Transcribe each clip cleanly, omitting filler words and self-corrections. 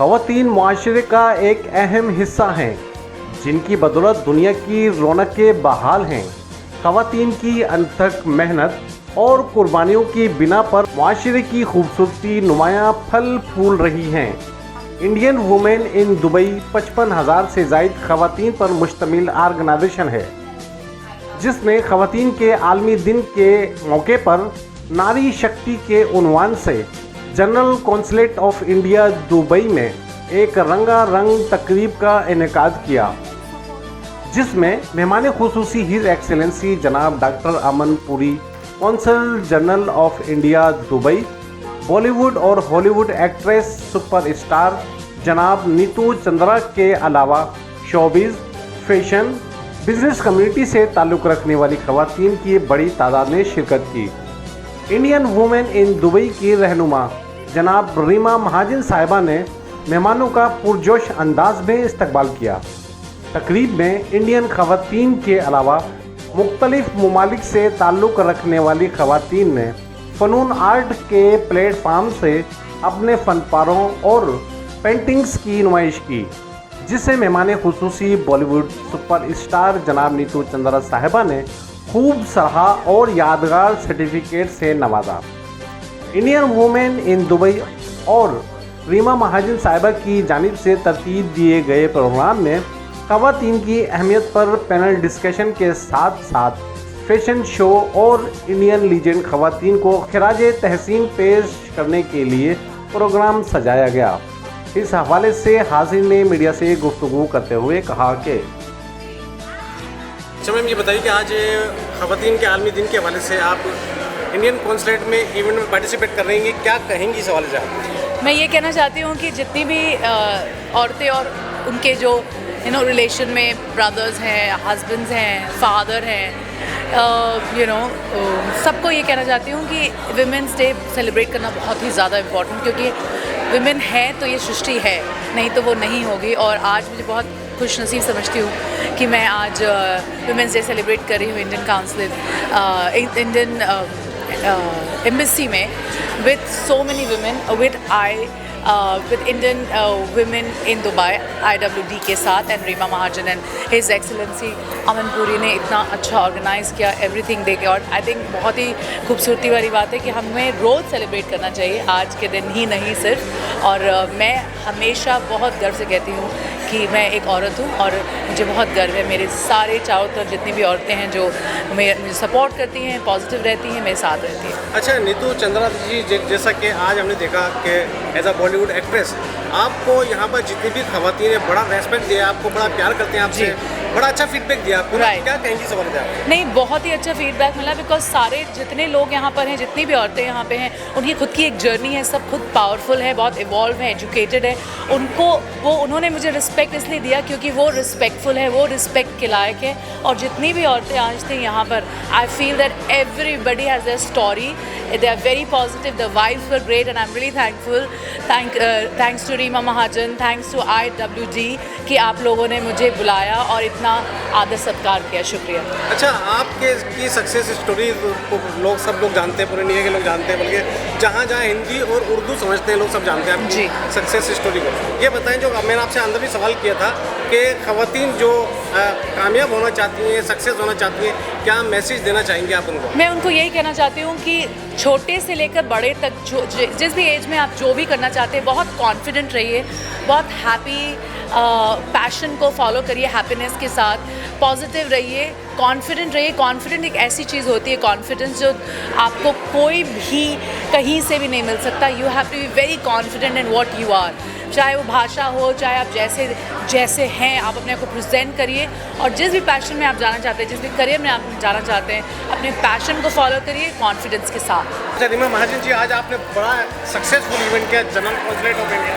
ख़वातीन मुआशरे का एक अहम हिस्सा हैं, जिनकी बदौलत दुनिया की रौनकें बहाल हैं। ख़वातीन की अनथक मेहनत और कुर्बानियों की बिना पर मुआशरे की खूबसूरती नुमायाँ फल फूल रही हैं। इंडियन वुमेन इन दुबई 55,000 से ज़ायद ख़वातीन पर मुश्तमिल ऑर्गेनाइजेशन है, जिसमें ख़वातीन के आलमी दिन के मौके पर नारी शक्ति के उन्वान से general consulate of India Dubai में एक रंगारंग तकरीब का इनेकाद किया, जिसमें मेहमान खुसूसी हिज एक्सेलेंसी जनाब doctor Aman Puri, consul general of India Dubai, Bollywood और हॉलीवुड एक्ट्रेस सुपरस्टार जनाब नीतू चंद्रा के अलावा शोबिज़, फैशन, बिजनेस कम्युनिटी से ताल्लुक़ रखने वाली ख़वातीन की बड़ी तादाद ने शिरकत की। इंडियन वुमेन इन दुबई की रहनुमा जनाब रीमा महाजन साहिबा ने मेहमानों का पुरजोश अंदाज में इस्तकबाल किया। तकरीब में इंडियन ख़वातीन के अलावा मुख्तलिफ ममालिक से ताल्लुक़ रखने वाली ख़वातीन ने फ़नून आर्ट के प्लेटफार्म से अपने फ़नपारों और पेंटिंग्स की नुमाइश की, जिसे मेहमान खुसूसी बॉलीवुड सुपरस्टार जनाब नीतू चंद्रा साहिबा ने खूब सराहा और यादगार सर्टिफिकेट से नवाजा। इंडियन वुमेन इन दुबई और रीमा महाजन साहिबा की जानिब से तरतीब दिए गए प्रोग्राम में ख़वातीन की अहमियत पर पैनल डिस्कशन के साथ साथ फैशन शो और इंडियन लीजेंड ख़वातीन को खिराज तहसीन पेश करने के लिए प्रोग्राम सजाया गया। इस हवाले से हाज़िर ने मीडिया से गुफ्तगू करते हुए कहा कि अच्छा मैम, ये बताइए कि आज ख़वातीन के आलमी दिन के हवाले से आप इंडियन कौंसलेट में इवेंट में पार्टिसिपेट कर रही हैं, क्या कहेंगी इस हवाले से आप? मैं ये कहना चाहती हूँ कि जितनी भी औरतें और उनके जो रिलेशन में ब्रदर्स हैं, हस्बैंड्स हैं, फादर हैं, सबको ये कहना चाहती हूँ कि विमेंस डे सेलिब्रेट करना बहुत ही ज़्यादा इम्पोर्टेंट, क्योंकि विमेन है तो ये सृष्टि है, नहीं तो वो नहीं होगी। और आज मुझे बहुत खुश नसीब समझती हूँ कि मैं आज विमेंस डे सेलिब्रेट कर रही हूँ इंडियन काउंसिल इंडियन एम्बेसी में with so many women, with Indian women in Dubai, IWD के साथ, and Reema Mahajan and His Excellency अमन पुरी ने इतना अच्छा ऑर्गेनाइज़ किया एवरीथिंग दे के। और आई थिंक बहुत ही खूबसूरती वाली बात है कि हमें रोज़ सेलिब्रेट करना चाहिए, आज के दिन ही नहीं सिर्फ। और मैं हमेशा बहुत गर्व से कहती हूँ कि मैं एक औरत हूँ और मुझे बहुत गर्व है। मेरे सारे चारों तरफ जितनी भी औरतें हैं जो मुझे सपोर्ट करती हैं, पॉजिटिव रहती हैं, मेरे साथ रहती हैं। अच्छा नीतू चंद्रा जी, जैसा कि आज हमने देखा कि एज अ बॉलीवुड एक्ट्रेस आपको यहाँ पर जितनी भी ख़वातीन हैं बड़ा रेस्पेक्ट दिया, आपको बड़ा प्यार करते हैं, आपसे बड़ा अच्छा फीडबैक दिया आपको, क्या कहेंगी इस बारे में? नहीं, बहुत ही अच्छा फीडबैक मिला, बिकॉज सारे जितने लोग यहाँ पर हैं, जितनी भी औरतें यहाँ पे हैं, उनकी खुद की एक जर्नी है, सब खुद पावरफुल है, बहुत इवॉल्व है, एजुकेटेड है। उन्होंने मुझे रिस्पेक्ट इसलिए दिया क्योंकि वो रिस्पेक्टफुल है, वो रिस्पेक्ट के लायक है। और जितनी भी औरतें आज थी यहाँ पर, I feel that everybody has their story, they are very positive, the vibes were great and I'm really thankful. Thanks to Reema Mahajan, thanks to IWD कि आप लोगों ने मुझे बुलाया और इतना आदर सत्कार किया, शुक्रिया। अच्छा, आपके की सक्सेस स्टोरी सब लोग जानते हैं, पूरे इंडिया के लोग जानते हैं, बल्कि जहाँ हिंदी और उर्दू समझते हैं लोग सब जानते हैं आपकी सक्सेस स्टोरी को। ये बताएं, जो मैंने आपसे अंदर भी सवाल किया था कि ख़वातीन जो कामयाब होना चाहती हैं, सक्सेस होना चाहती हैं, क्या मैसेज देना चाहेंगे आप उनको? मैं उनको यही कहना चाहती हूँ कि छोटे से लेकर बड़े तक जिस भी एज में आप जो भी करना चाहते हैं, बहुत कॉन्फिडेंट रहिए, बहुत हैप्पी, पैशन को फॉलो करिए, हैप्पीनेस के साथ पॉजिटिव रहिए, कॉन्फिडेंट रहिए। कॉन्फिडेंट एक ऐसी चीज़ होती है, कॉन्फिडेंस जो आपको कोई भी कहीं से भी नहीं मिल सकता। You have to be very confident in what you are, चाहे वो भाषा हो, चाहे आप जैसे हैं, आप अपने आप को प्रेजेंट करिए। और जिस भी पैशन में आप जाना चाहते हैं, जिस भी करियर में आप जाना चाहते हैं, अपने पैशन को फॉलो करिए कॉन्फिडेंस के साथ। अच्छा रीमा महाजन जी, आज आपने बड़ा सक्सेसफुल इवेंट किया जनरल कौंसलेट ऑफ इंडिया,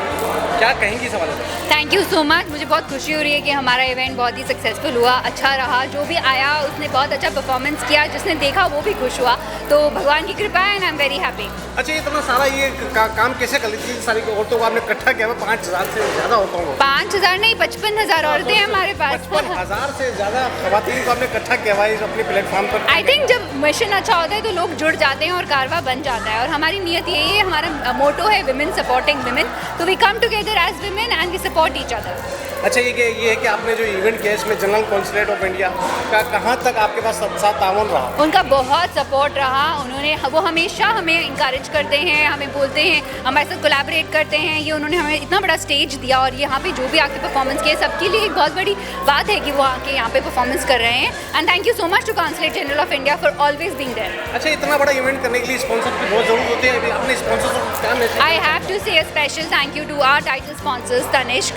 क्या कहेंगी सवाल? थैंक यू सो मच, मुझे बहुत खुशी हो रही है कि हमारा इवेंट बहुत ही सक्सेसफुल हुआ, अच्छा रहा। जो भी आया उसने बहुत अच्छा परफॉर्मेंस किया, जिसने देखा वो भी खुश हुआ, तो भगवान की कृपा है and I am very happy. अच्छा, इतना सारा ये काम कैसे कर ली थी? सारी औरतों को आपने इकट्ठा किया? 5,000 से ज़्यादा औरतों को? 5,000 नहीं, 55,000 औरतें हैं हमारे पास। 55,000 से ज़्यादा ख़वातीन को आपने इकट्ठा किया हुआ है अपने प्लेटफॉर्म पर। आई थिंक जब मिशन अच्छा होता है तो लोग जुड़ जाते हैं और कारवा बन जाता है, और हमारी नीयत यही है, हमारा मोटो है विमेन सपोर्टिंग विमेन, तो we come together together as women and we support each other. अच्छा ये है कि आपने जो इवेंट किया इसमें जनरल कॉन्सुलेट ऑफ इंडिया का कहाँ तक आपके पास साथ ताउन रहा? उनका बहुत सपोर्ट रहा, वो हमेशा हमें इंकरेज करते हैं, हमें बोलते हैं, हमारे साथ कोलैबोरेट करते हैं। ये उन्होंने हमें इतना बड़ा स्टेज दिया और यहाँ पे जो भी आके परफॉर्मेंस किए सबके लिए एक बहुत बड़ी बात है कि वो आके यहाँ पे परफॉर्मेंस कर रहे हैं। And thank you so much to consulate general of India for always being there. अच्छा इतना बड़ा इवेंट करने के लिए स्पॉन्सर की बहुत ज़रूरत होती है, आपने स्पॉन्सर क्या message? I have to say a special thank you to our title sponsors Tanishq.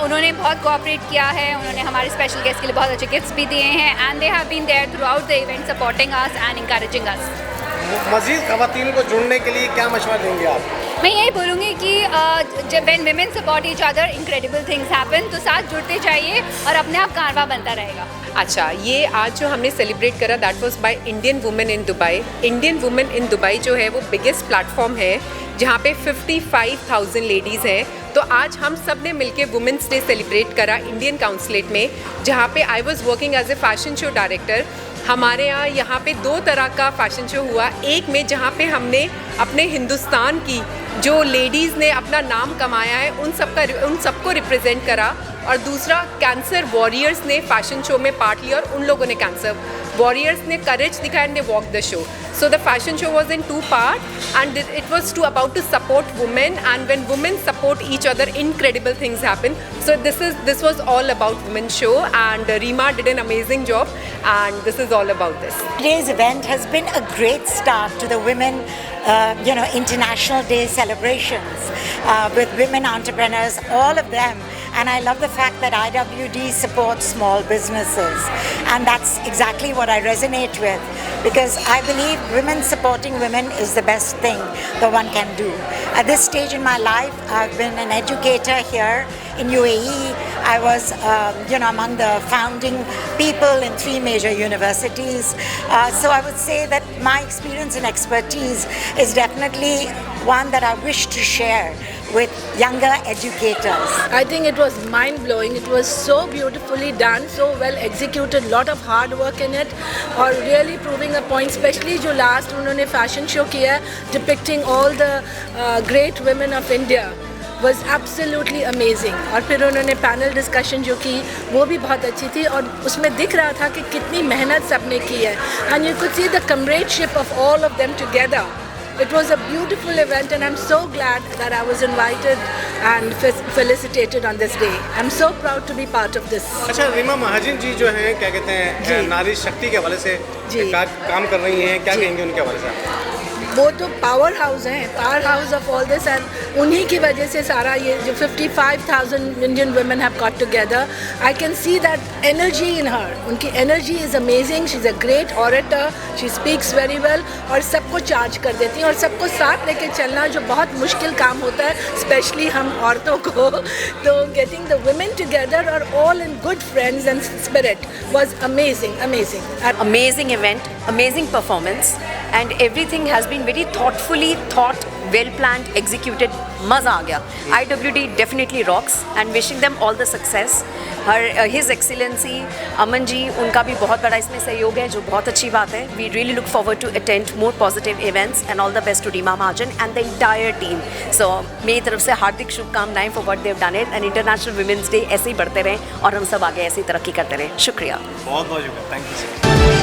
उन्होंने बहुत कोऑपरेट किया है, उन्होंने हमारे स्पेशल गेस्ट के लिए बहुत अच्छे गिफ्ट्स भी दिए हैं and they have been there throughout the event supporting us and encouraging us. मज़ीद ख़वातीन को जुड़ने के लिए क्या मशवरा देंगे आप? मैं यही बोलूँगी कि जब when women support each other incredible things happen, तो साथ जुड़ते जाइए और अपने आप कारवा बनता रहेगा। अच्छा, ये आज जो हमने सेलिब्रेट करा that was by Indian women in Dubai. Indian women in Dubai जो है वो बिगेस्ट प्लेटफॉर्म है जहाँ पे 55,000 लेडीज़ हैं। तो आज हम सब ने मिलके वुमेंस डे सेलिब्रेट करा इंडियन काउंसलेट में, जहाँ पे I was working as a fashion show director. हमारे यहाँ पे 2 तरह का फैशन शो हुआ, एक में जहाँ पे हमने अपने हिंदुस्तान की जो लेडीज़ ने अपना नाम कमाया है उन सबको रिप्रेजेंट करा, और दूसरा कैंसर वॉरियर्स ने फैशन शो में पार्ट लिया और उन लोगों ने कैंसर वॉरियर्स ने करेज दिखाया and they walk the show. So the fashion show was in 2 parts and it was about to support women, and when women support each other incredible things happen. So this was all about women's show, and Reema did an amazing job, and this is all about this. Today's event has been a great start to the Women International Day celebrations with women entrepreneurs, all of them. And I love the fact that IWD supports small businesses, and that's exactly what I resonate with, because I believe women supporting women is the best thing that one can do. At this stage in my life, I've been an educator here in UAE. I was among the founding people in 3 major universities. So I would say that my experience and expertise is definitely one that I wish to share with younger educators. I think it was mind-blowing. It was so beautifully done, so well executed, lot of hard work in it, और really proving a point, especially जो last उन्होंने fashion show किया depicting all the great women of India was absolutely amazing. और फिर उन्होंने panel discussion जो की वो भी बहुत अच्छी थी, और उसमें दिख रहा था कि कितनी मेहनत सबने की है, and you could see the comradeship of all of them together. It was a beautiful event, and I'm so glad that I was invited and felicitated on this day. I'm so proud to be part of this. अच्छा, रीमा महाजन जी जो हैं क्या कहते हैं नारी शक्ति के हवाले से काम कर रही हैं, क्या कहेंगे उनके हवाले से? वो तो पावर हाउस हैं, power house of all this, and उन्हीं की वजह से सारा ये जो 55,000 Indian women have got together. I can see that energy in her. उनकी energy is amazing. She is a great orator, she speaks very well, और सबको चार्ज कर देती हैं, और सबको साथ लेके चलना जो बहुत मुश्किल काम होता है, स्पेशली हम औरतों को. तो गेटिंग द वुमेन टुगेदर और all in good friends and spirit was amazing. Amazing event, amazing performance, and everything has been very thoughtfully thought, well planned, executed. मज़ा आ गया. IWD definitely rocks, and wishing them all the success. His Excellency Aman ji, उनका भी बहुत बड़ा इसमें सहयोग है, जो बहुत अच्छी बात है. We really look forward to attend more positive events, and all the best to Reema Mahajan and the entire team. So मेरी तरफ से हार्दिक शुभकामनाएं for what they've done it, and International Women's Day ऐसे ही बढ़ते रहें और हम सब आगे ऐसे ही तरक्की करते रहें. शुक्रिया. बहुत शुक्रिया. Thank you.